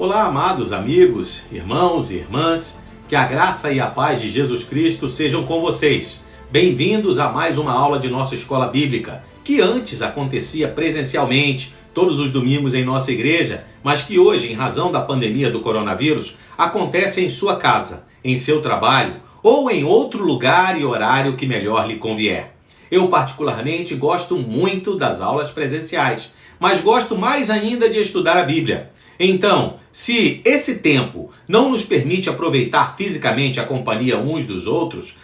Olá, amados amigos, irmãos e irmãs, que a graça e a paz de Jesus Cristo sejam com vocês. Bem-vindos a mais uma aula de nossa escola bíblica, que antes acontecia presencialmente, todos os domingos em nossa igreja, mas que hoje, em razão da pandemia do coronavírus, acontece em sua casa, em seu trabalho ou em outro lugar e horário que melhor lhe convier. Eu particularmente gosto muito das aulas presenciais, mas gosto mais ainda de estudar a Bíblia. Então, se esse tempo não nos permite aproveitar fisicamente a companhia uns dos outros,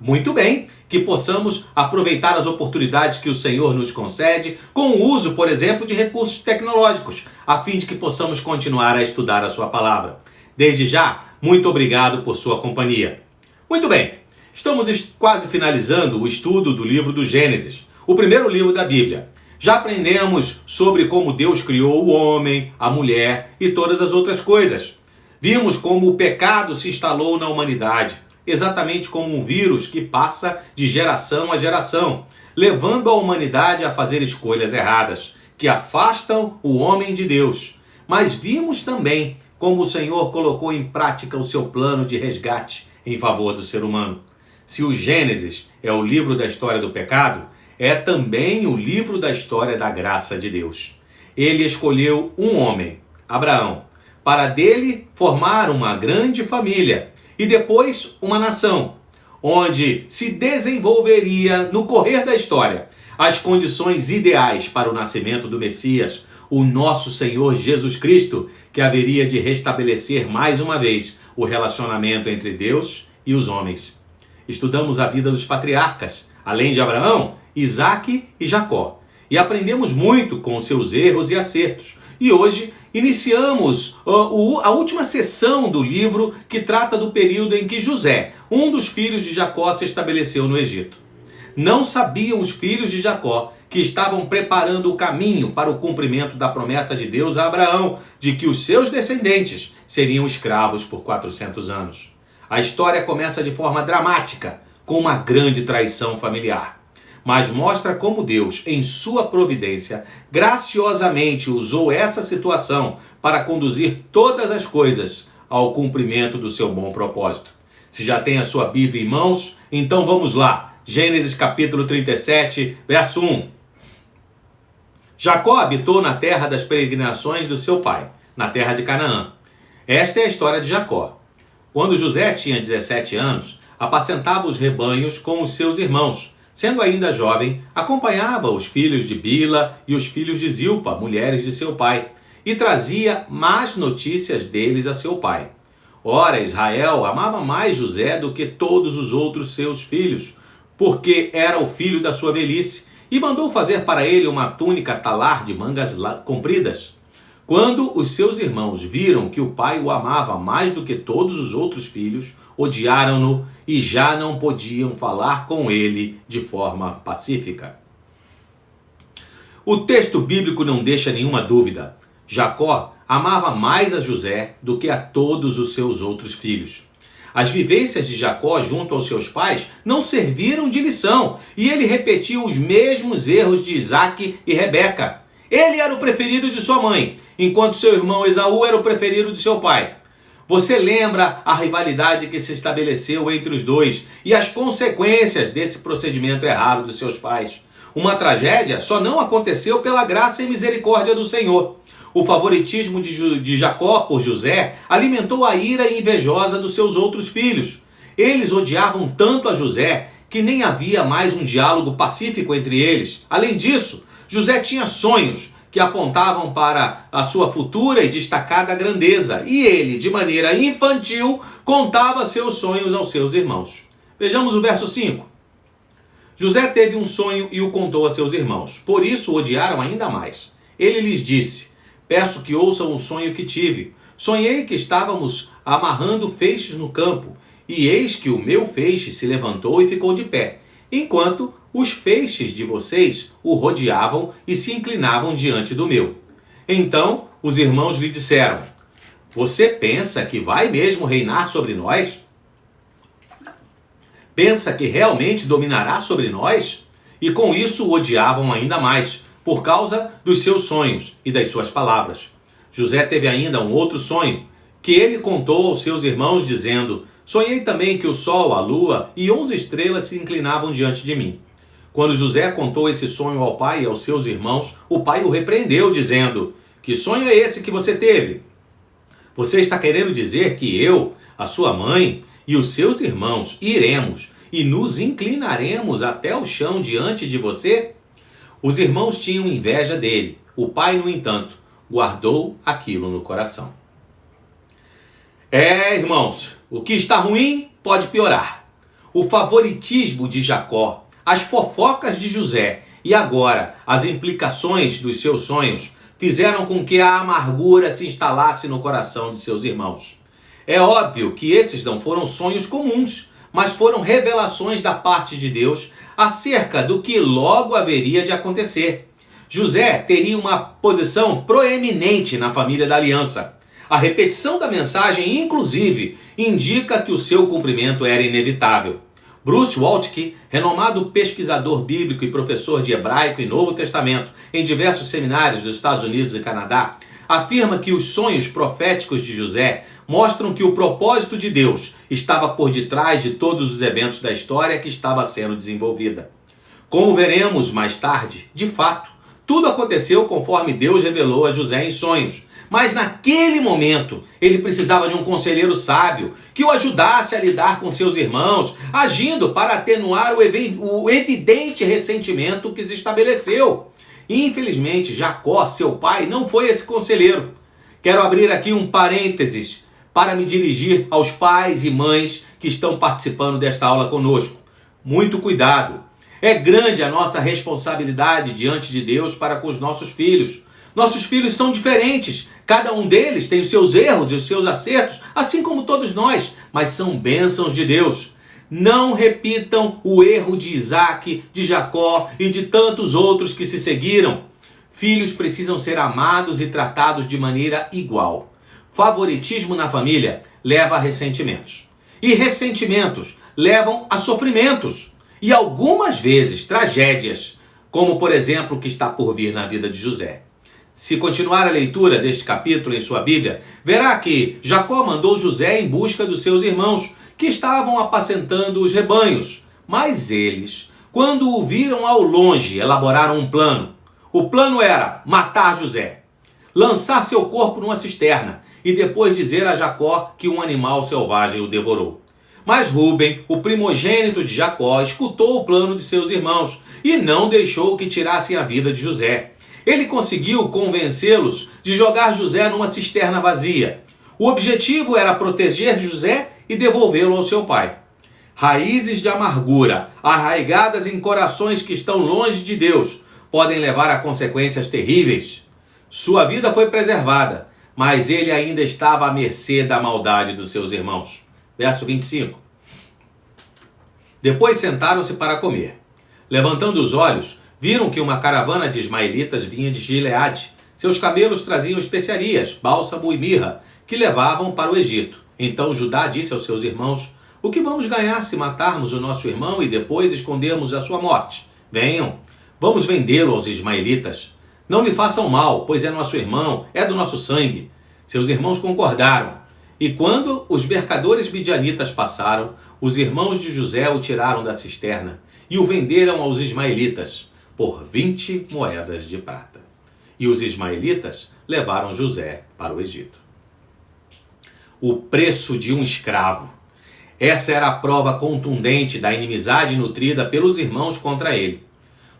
muito bem, que possamos aproveitar as oportunidades que o Senhor nos concede com o uso, por exemplo, de recursos tecnológicos, a fim de que possamos continuar a estudar a sua palavra. Desde já, muito obrigado por sua companhia. Muito bem, estamos quase finalizando o estudo do livro do Gênesis, o primeiro livro da Bíblia. Já aprendemos sobre como Deus criou o homem, a mulher e todas as outras coisas. Vimos como o pecado se instalou na humanidade, exatamente como um vírus que passa de geração a geração, levando a humanidade a fazer escolhas erradas, que afastam o homem de Deus. Mas vimos também como o Senhor colocou em prática o seu plano de resgate em favor do ser humano. Se o Gênesis é o livro da história do pecado, é também o livro da história da graça de Deus. Ele escolheu um homem, Abraão, para dele formar uma grande família e depois uma nação, onde se desenvolveria no correr da história as condições ideais para o nascimento do Messias, o nosso Senhor Jesus Cristo, que haveria de restabelecer mais uma vez o relacionamento entre Deus e os homens. Estudamos a vida dos patriarcas, além de Abraão, Isaque e Jacó, e aprendemos muito com seus erros e acertos. E hoje iniciamos a última sessão do livro que trata do período em que José, um dos filhos de Jacó, se estabeleceu no Egito. Não sabiam os filhos de Jacó que estavam preparando o caminho para o cumprimento da promessa de Deus a Abraão, de que os seus descendentes seriam escravos por 400 anos. A história começa de forma dramática, com uma grande traição familiar. Mas mostra como Deus, em sua providência, graciosamente usou essa situação para conduzir todas as coisas ao cumprimento do seu bom propósito. Se já tem a sua Bíblia em mãos, então vamos lá. Gênesis capítulo 37, verso 1. Jacó habitou na terra das peregrinações do seu pai, na terra de Canaã. Esta é a história de Jacó. Quando José tinha 17 anos, apacentava os rebanhos com os seus irmãos. Sendo ainda jovem, acompanhava os filhos de Bila e os filhos de Zilpa, mulheres de seu pai, e trazia más notícias deles a seu pai. Ora, Israel amava mais José do que todos os outros seus filhos, porque era o filho da sua velhice, e mandou fazer para ele uma túnica talar de mangas compridas. Quando os seus irmãos viram que o pai o amava mais do que todos os outros filhos, odiaram-no e já não podiam falar com ele de forma pacífica. O texto bíblico não deixa nenhuma dúvida. Jacó amava mais a José do que a todos os seus outros filhos. As vivências de Jacó junto aos seus pais não serviram de lição e ele repetiu os mesmos erros de Isaque e Rebeca. Ele era o preferido de sua mãe, enquanto seu irmão Esaú era o preferido de seu pai. Você lembra a rivalidade que se estabeleceu entre os dois e as consequências desse procedimento errado dos seus pais. Uma tragédia só não aconteceu pela graça e misericórdia do Senhor. O favoritismo de Jacó por José alimentou a ira invejosa dos seus outros filhos. Eles odiavam tanto a José que nem havia mais um diálogo pacífico entre eles. Além disso, José tinha sonhos que apontavam para a sua futura e destacada grandeza, e ele, de maneira infantil, contava seus sonhos aos seus irmãos. Vejamos o verso 5. José teve um sonho e o contou a seus irmãos, por isso o odiaram ainda mais. Ele lhes disse: peço que ouçam o sonho que tive. Sonhei que estávamos amarrando feixes no campo, e eis que o meu feixe se levantou e ficou de pé, enquanto os feixes de vocês o rodeavam e se inclinavam diante do meu. Então os irmãos lhe disseram: você pensa que vai mesmo reinar sobre nós? Pensa que realmente dominará sobre nós? E com isso o odiavam ainda mais, por causa dos seus sonhos e das suas palavras. José teve ainda um outro sonho, que ele contou aos seus irmãos, dizendo: sonhei também que o sol, a lua e 11 estrelas se inclinavam diante de mim. Quando José contou esse sonho ao pai e aos seus irmãos, o pai o repreendeu, dizendo: que sonho é esse que você teve? Você está querendo dizer que eu, a sua mãe e os seus irmãos iremos e nos inclinaremos até o chão diante de você? Os irmãos tinham inveja dele. O pai, no entanto, guardou aquilo no coração. Irmãos, o que está ruim pode piorar. O favoritismo de Jacó, as fofocas de José e agora as implicações dos seus sonhos fizeram com que a amargura se instalasse no coração de seus irmãos. É óbvio que esses não foram sonhos comuns, mas foram revelações da parte de Deus acerca do que logo haveria de acontecer. José teria uma posição proeminente na família da aliança. A repetição da mensagem, inclusive, indica que o seu cumprimento era inevitável. Bruce Waltke, renomado pesquisador bíblico e professor de hebraico e Novo Testamento em diversos seminários dos Estados Unidos e Canadá, afirma que os sonhos proféticos de José mostram que o propósito de Deus estava por detrás de todos os eventos da história que estava sendo desenvolvida. Como veremos mais tarde, de fato, tudo aconteceu conforme Deus revelou a José em sonhos. Mas naquele momento, ele precisava de um conselheiro sábio que o ajudasse a lidar com seus irmãos, agindo para atenuar o evidente ressentimento que se estabeleceu. Infelizmente, Jacó, seu pai, não foi esse conselheiro. Quero abrir aqui um parênteses para me dirigir aos pais e mães que estão participando desta aula conosco. Muito cuidado. É grande a nossa responsabilidade diante de Deus para com os nossos filhos. Nossos filhos são diferentes. Cada um deles tem os seus erros e os seus acertos, assim como todos nós, mas são bênçãos de Deus. Não repitam o erro de Isaac, de Jacó e de tantos outros que se seguiram. Filhos precisam ser amados e tratados de maneira igual. Favoritismo na família leva a ressentimentos. E ressentimentos levam a sofrimentos. E algumas vezes tragédias, como por exemplo o que está por vir na vida de José. Se continuar a leitura deste capítulo em sua Bíblia, verá que Jacó mandou José em busca dos seus irmãos, que estavam apacentando os rebanhos. Mas eles, quando o viram ao longe, elaboraram um plano. O plano era matar José, lançar seu corpo numa cisterna e depois dizer a Jacó que um animal selvagem o devorou. Mas Rúben, o primogênito de Jacó, escutou o plano de seus irmãos e não deixou que tirassem a vida de José. Ele conseguiu convencê-los de jogar José numa cisterna vazia. O objetivo era proteger José e devolvê-lo ao seu pai. Raízes de amargura, arraigadas em corações que estão longe de Deus, podem levar a consequências terríveis. Sua vida foi preservada, mas ele ainda estava à mercê da maldade dos seus irmãos. Verso 25. Depois sentaram-se para comer. Levantando os olhos, viram que uma caravana de ismaelitas vinha de Gileade. Seus camelos traziam especiarias, bálsamo e mirra, que levavam para o Egito. Então Judá disse aos seus irmãos: o que vamos ganhar se matarmos o nosso irmão e depois escondermos a sua morte? Venham, vamos vendê-lo aos ismaelitas. Não lhe façam mal, pois é nosso irmão, é do nosso sangue. Seus irmãos concordaram. E quando os mercadores midianitas passaram, os irmãos de José o tiraram da cisterna e o venderam aos ismaelitas por 20 moedas de prata. E os ismaelitas levaram José para o Egito. O preço de um escravo. Essa era a prova contundente da inimizade nutrida pelos irmãos contra ele.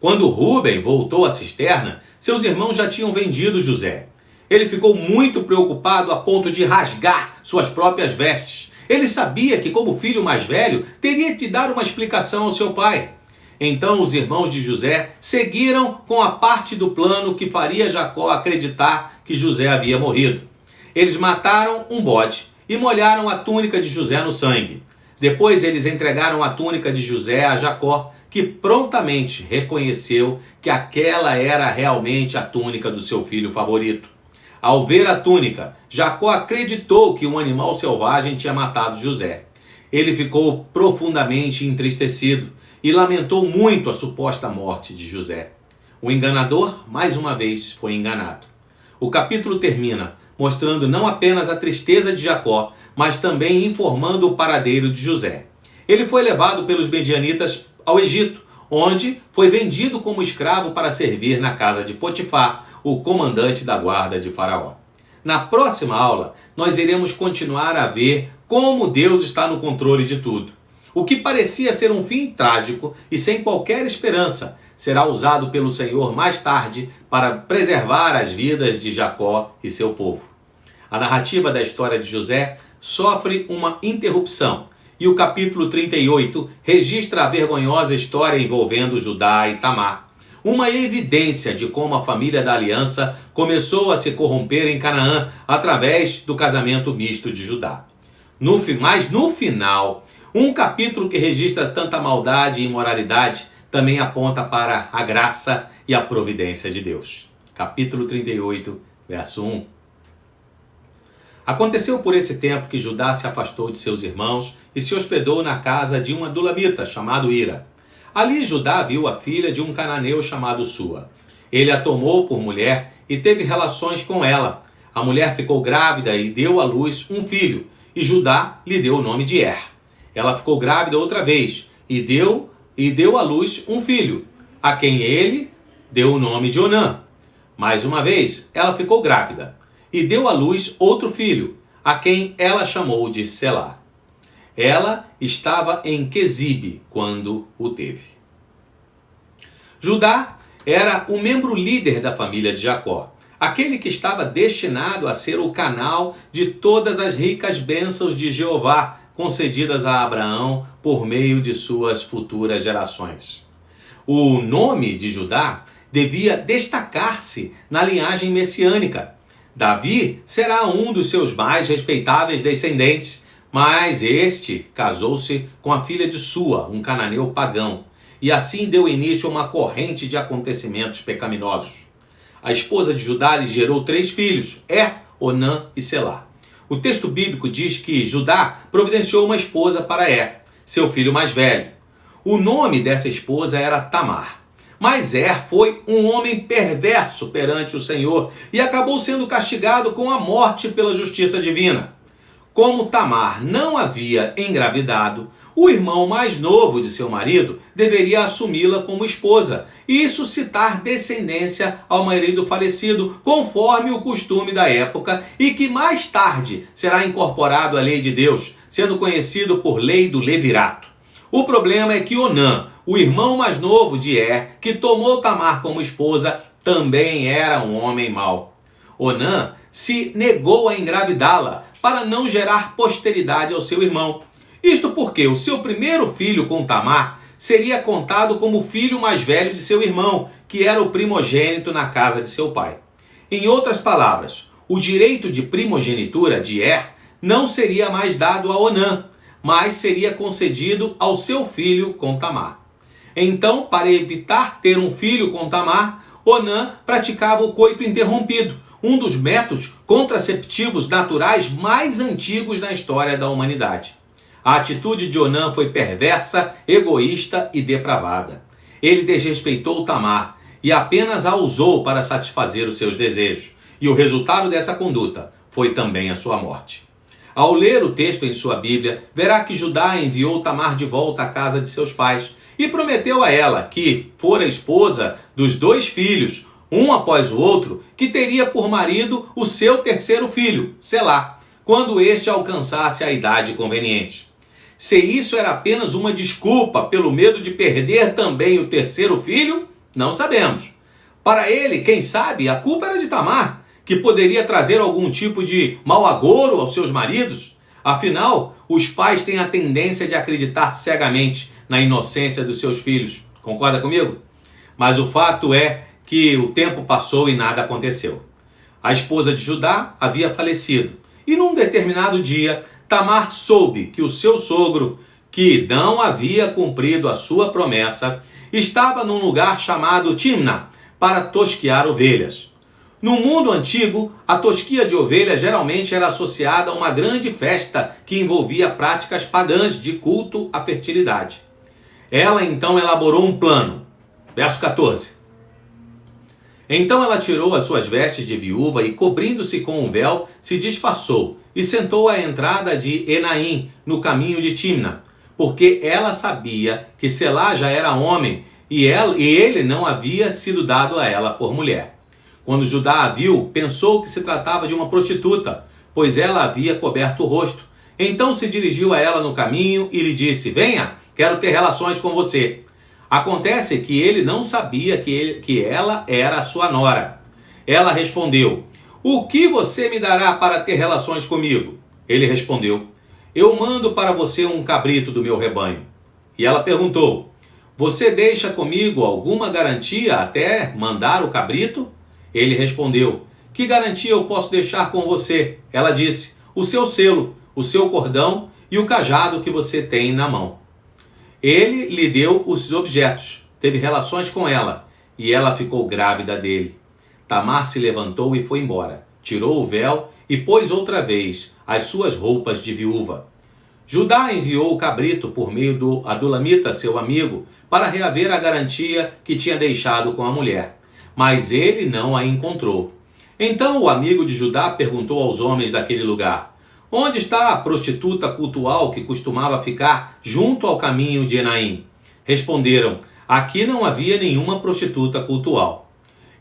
Quando Rúben voltou à cisterna, seus irmãos já tinham vendido José. Ele ficou muito preocupado a ponto de rasgar suas próprias vestes. Ele sabia que, como filho mais velho, teria de dar uma explicação ao seu pai. Então os irmãos de José seguiram com a parte do plano que faria Jacó acreditar que José havia morrido. Eles mataram um bode e molharam a túnica de José no sangue. Depois eles entregaram a túnica de José a Jacó, que prontamente reconheceu que aquela era realmente a túnica do seu filho favorito. Ao ver a túnica, Jacó acreditou que um animal selvagem tinha matado José. Ele ficou profundamente entristecido e lamentou muito a suposta morte de José. O enganador, mais uma vez, foi enganado. O capítulo termina mostrando não apenas a tristeza de Jacó, mas também informando o paradeiro de José. Ele foi levado pelos medianitas ao Egito, onde foi vendido como escravo para servir na casa de Potifar, o comandante da guarda de Faraó. Na próxima aula, nós iremos continuar a ver como Deus está no controle de tudo. O que parecia ser um fim trágico e sem qualquer esperança será usado pelo Senhor mais tarde para preservar as vidas de Jacó e seu povo. A narrativa da história de José sofre uma interrupção e o capítulo 38 registra a vergonhosa história envolvendo Judá e Tamar. Uma evidência de como a família da aliança começou a se corromper em Canaã através do casamento misto de Judá. Mas no final, um capítulo que registra tanta maldade e imoralidade também aponta para a graça e a providência de Deus. Capítulo 38, verso 1. Aconteceu por esse tempo que Judá se afastou de seus irmãos e se hospedou na casa de um adulamita chamado Ira. Ali Judá viu a filha de um cananeu chamado Sua. Ele a tomou por mulher e teve relações com ela. A mulher ficou grávida e deu à luz um filho, e Judá lhe deu o nome de Er. Ela ficou grávida outra vez e deu à luz um filho, a quem ele deu o nome de Onã. Mais uma vez, ela ficou grávida e deu à luz outro filho, a quem ela chamou de Selá. Ela estava em Quezibe quando o teve. Judá era o membro líder da família de Jacó, aquele que estava destinado a ser o canal de todas as ricas bênçãos de Jeová concedidas a Abraão por meio de suas futuras gerações. O nome de Judá devia destacar-se na linhagem messiânica. Davi será um dos seus mais respeitáveis descendentes, mas este casou-se com a filha de Sua, um cananeu pagão, e assim deu início a uma corrente de acontecimentos pecaminosos. A esposa de Judá lhe gerou 3 filhos, Er, Onã e Selá. O texto bíblico diz que Judá providenciou uma esposa para Er, seu filho mais velho. O nome dessa esposa era Tamar. Mas Er foi um homem perverso perante o Senhor e acabou sendo castigado com a morte pela justiça divina. Como Tamar não havia engravidado, o irmão mais novo de seu marido deveria assumi-la como esposa e suscitar descendência ao marido falecido, conforme o costume da época, e que mais tarde será incorporado à lei de Deus, sendo conhecido por lei do levirato. O problema é que Onã, o irmão mais novo de Er, que tomou Tamar como esposa, também era um homem mau. Onã se negou a engravidá-la para não gerar posteridade ao seu irmão. Isto porque o seu primeiro filho com Tamar seria contado como o filho mais velho de seu irmão, que era o primogênito na casa de seu pai. Em outras palavras, o direito de primogenitura de Er não seria mais dado a Onã, mas seria concedido ao seu filho com Tamar. Então, para evitar ter um filho com Tamar, Onã praticava o coito interrompido, um dos métodos contraceptivos naturais mais antigos na história da humanidade. A atitude de Onã foi perversa, egoísta e depravada. Ele desrespeitou Tamar e apenas a usou para satisfazer os seus desejos. E o resultado dessa conduta foi também a sua morte. Ao ler o texto em sua Bíblia, verá que Judá enviou Tamar de volta à casa de seus pais e prometeu a ela que fora esposa dos 2 filhos, um após o outro, que teria por marido o seu terceiro filho, Selá, quando este alcançasse a idade conveniente. Se isso era apenas uma desculpa pelo medo de perder também o terceiro filho, não sabemos. Para ele, quem sabe, a culpa era de Tamar, que poderia trazer algum tipo de mau agouro aos seus maridos. Afinal, os pais têm a tendência de acreditar cegamente na inocência dos seus filhos. Concorda comigo? Mas o fato é que o tempo passou e nada aconteceu. A esposa de Judá havia falecido e num determinado dia, Tamar soube que o seu sogro, que não havia cumprido a sua promessa, estava num lugar chamado Timna para tosquiar ovelhas. No mundo antigo, a tosquia de ovelhas geralmente era associada a uma grande festa que envolvia práticas pagãs de culto à fertilidade. Ela então elaborou um plano. Verso 14. Então ela tirou as suas vestes de viúva e, cobrindo-se com um véu, se disfarçou e sentou à entrada de Enaim, no caminho de Timna, porque ela sabia que Selá já era homem e ele não havia sido dado a ela por mulher. Quando Judá a viu, pensou que se tratava de uma prostituta, pois ela havia coberto o rosto. Então se dirigiu a ela no caminho e lhe disse: venha, quero ter relações com você. Acontece que ele não sabia que ela era a sua nora. Ela respondeu: o que você me dará para ter relações comigo? Ele respondeu: eu mando para você um cabrito do meu rebanho. E ela perguntou: você deixa comigo alguma garantia até mandar o cabrito? Ele respondeu: que garantia eu posso deixar com você? Ela disse: o seu selo, o seu cordão e o cajado que você tem na mão. Ele lhe deu os objetos, teve relações com ela, e ela ficou grávida dele. Tamar se levantou e foi embora, tirou o véu e pôs outra vez as suas roupas de viúva. Judá enviou o cabrito por meio do Adulamita, seu amigo, para reaver a garantia que tinha deixado com a mulher, mas ele não a encontrou. Então o amigo de Judá perguntou aos homens daquele lugar: onde está a prostituta cultual que costumava ficar junto ao caminho de Enaim? Responderam: aqui não havia nenhuma prostituta cultual.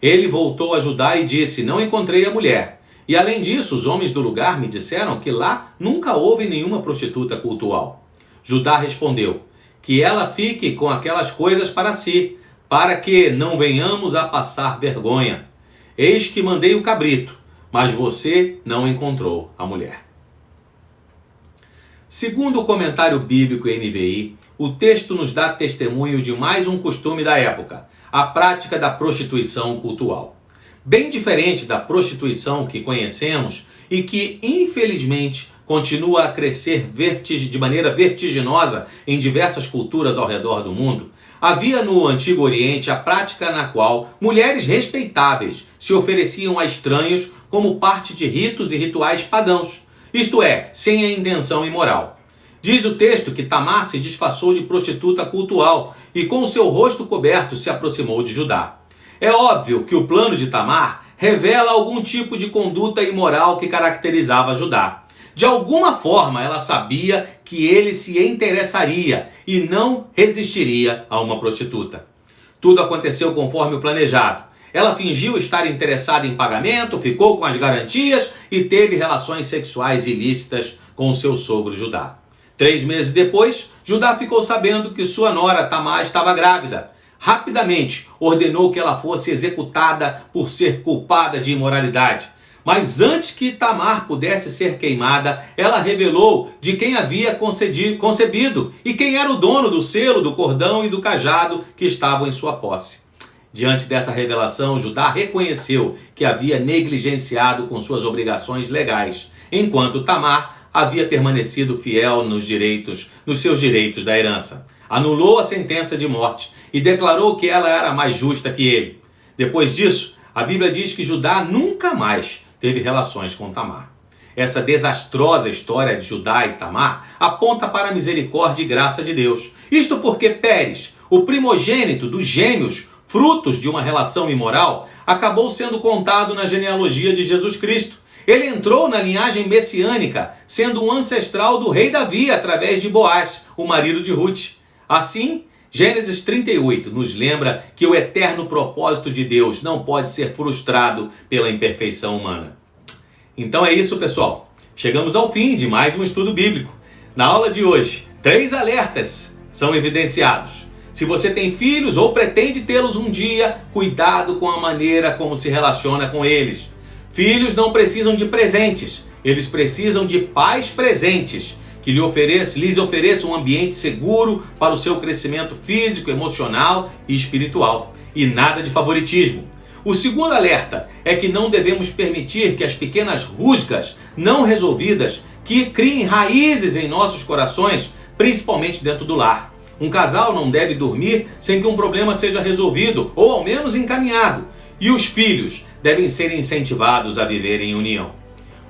Ele voltou a Judá e disse: não encontrei a mulher. E além disso, os homens do lugar me disseram que lá nunca houve nenhuma prostituta cultual. Judá respondeu: que ela fique com aquelas coisas para si, para que não venhamos a passar vergonha. Eis que mandei o cabrito, mas você não encontrou a mulher. Segundo o comentário bíblico NVI, o texto nos dá testemunho de mais um costume da época, a prática da prostituição cultual. Bem diferente da prostituição que conhecemos e que, infelizmente, continua a crescer de maneira vertiginosa em diversas culturas ao redor do mundo, havia no Antigo Oriente a prática na qual mulheres respeitáveis se ofereciam a estranhos como parte de ritos e rituais pagãos, isto é, sem a intenção imoral. Diz o texto que Tamar se disfarçou de prostituta cultual e com o seu rosto coberto se aproximou de Judá. É óbvio que o plano de Tamar revela algum tipo de conduta imoral que caracterizava Judá. De alguma forma ela sabia que ele se interessaria e não resistiria a uma prostituta. Tudo aconteceu conforme o planejado. Ela fingiu estar interessada em pagamento, ficou com as garantias e teve relações sexuais ilícitas com seu sogro Judá. 3 meses depois, Judá ficou sabendo que sua nora Tamar estava grávida. Rapidamente ordenou que ela fosse executada por ser culpada de imoralidade. Mas antes que Tamar pudesse ser queimada, ela revelou de quem havia concebido e quem era o dono do selo, do cordão e do cajado que estavam em sua posse. Diante dessa revelação, Judá reconheceu que havia negligenciado com suas obrigações legais, enquanto Tamar havia permanecido fiel nos seus direitos da herança. Anulou a sentença de morte e declarou que ela era mais justa que ele. Depois disso, a Bíblia diz que Judá nunca mais teve relações com Tamar. Essa desastrosa história de Judá e Tamar aponta para a misericórdia e graça de Deus. Isto porque Pérez, o primogênito dos gêmeos, frutos de uma relação imoral, acabou sendo contado na genealogia de Jesus Cristo. Ele entrou na linhagem messiânica, sendo um ancestral do rei Davi através de Boaz, o marido de Ruth. Assim, Gênesis 38 nos lembra que o eterno propósito de Deus não pode ser frustrado pela imperfeição humana. Então é isso, pessoal. Chegamos ao fim de mais um estudo bíblico. Na aula de hoje, 3 alertas são evidenciados. Se você tem filhos ou pretende tê-los um dia, cuidado com a maneira como se relaciona com eles. Filhos não precisam de presentes, eles precisam de pais presentes, que lhes ofereçam um ambiente seguro para o seu crescimento físico, emocional e espiritual. E nada de favoritismo. O segundo alerta é que não devemos permitir que as pequenas rusgas não resolvidas que criem raízes em nossos corações, principalmente dentro do lar. Um casal não deve dormir sem que um problema seja resolvido ou ao menos encaminhado. E os filhos devem ser incentivados a viver em união.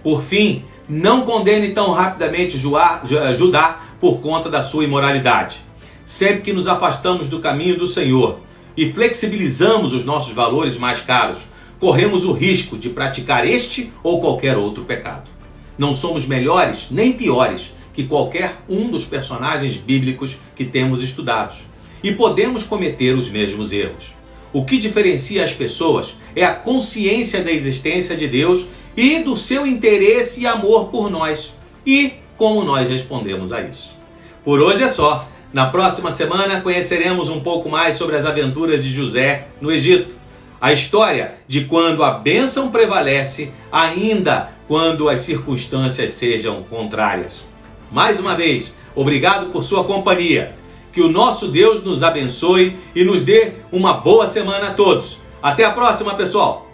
Por fim, não condene tão rapidamente Judá por conta da sua imoralidade. Sempre que nos afastamos do caminho do Senhor e flexibilizamos os nossos valores mais caros, corremos o risco de praticar este ou qualquer outro pecado. Não somos melhores nem piores que qualquer um dos personagens bíblicos que temos estudados, e podemos cometer os mesmos erros. O que diferencia as pessoas é a consciência da existência de Deus e do seu interesse e amor por nós, e como nós respondemos a isso. Por hoje é só. Na próxima semana conheceremos um pouco mais sobre as aventuras de José no Egito. A história de quando a bênção prevalece, ainda quando as circunstâncias sejam contrárias. Mais uma vez, obrigado por sua companhia. Que o nosso Deus nos abençoe e nos dê uma boa semana a todos. Até a próxima, pessoal!